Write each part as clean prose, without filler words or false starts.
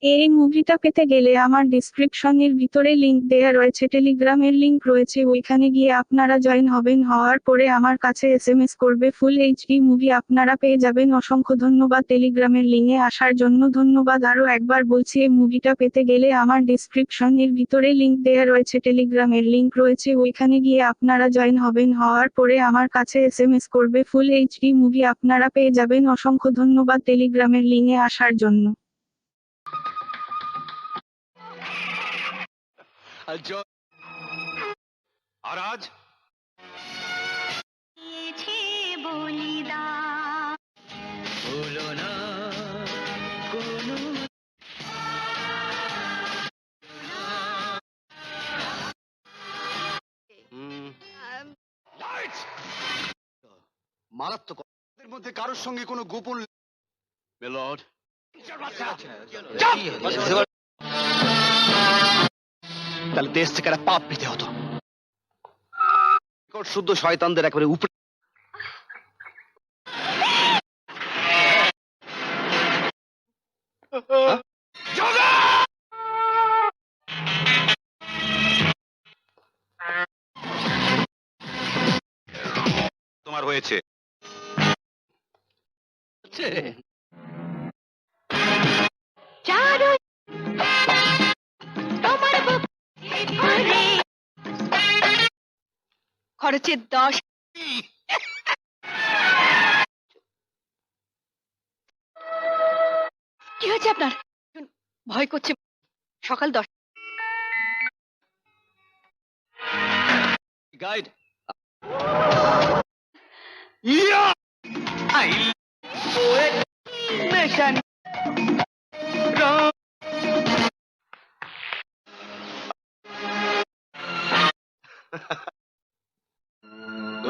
এই মুভিটা পেতে গেলে আমার ডিসক্রিপশনের ভিতরে লিংক দেয়া রয়েছে, টেলিগ্রামের লিংক রয়েছে, ওইখানে গিয়ে আপনারা জয়েন হবেন। হওয়ার পরে আমার কাছে এসএমএস করবে, ফুল এইচডি মুভি আপনারা পেয়ে যাবেন। অসংখ্য ধন্যবাদ টেলিগ্রামের লিংকে আসার জন্য। ধন্যবাদ। আরও একবার বলছি, এই মুভিটা পেতে গেলে আমার ডিসক্রিপশনের ভিতরে লিংক দেয়া রয়েছে, টেলিগ্রামের লিংক রয়েছে, ওইখানে গিয়ে আপনারা জয়েন হবেন। হওয়ার পরে আমার কাছে এসএমএস করবে, ফুল এইচডি মুভি আপনারা পেয়ে যাবেন। অসংখ্য ধন্যবাদ টেলিগ্রামের লিংকে আসার জন্য। আর আজ মারাত্মক। এদের মধ্যে কারোর সঙ্গে কোনো গোপন মেলড তাহলে দেশ থেকে একটা পাপ পেতে হতো। শুদ্ধ শয়তানদের একেবারে উপরে তোমার হয়েছে। খরচে 10। কি হয়েছে আপনার? ভয় করছে। সকাল 10। গাইড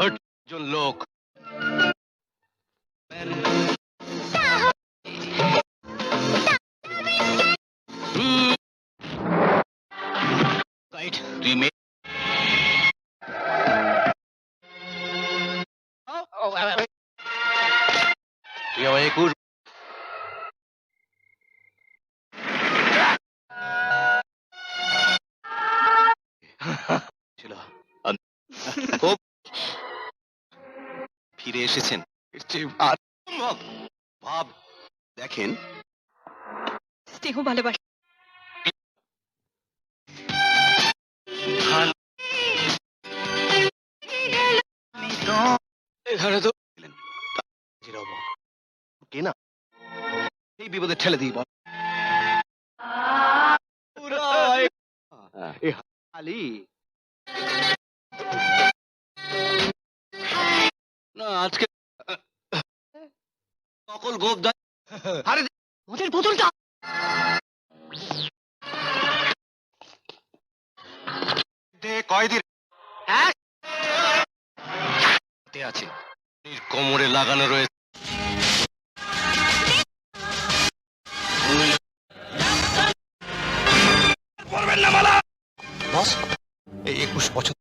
একজন লোক তুই মেয়ে তুই আমায় একুশ ছিল খুব ফিরে এসেছেন। ভাব দেখেন স্নেহ ভালোবাসা এখানে তো কে না এই বিপদে ঠেলে দিই বল। আলি না আজকে সকল গোপ আরে ওদের বোতলটা কয়দিন আছে কোমরে লাগানো রয়েছে। বস এই 21 বছর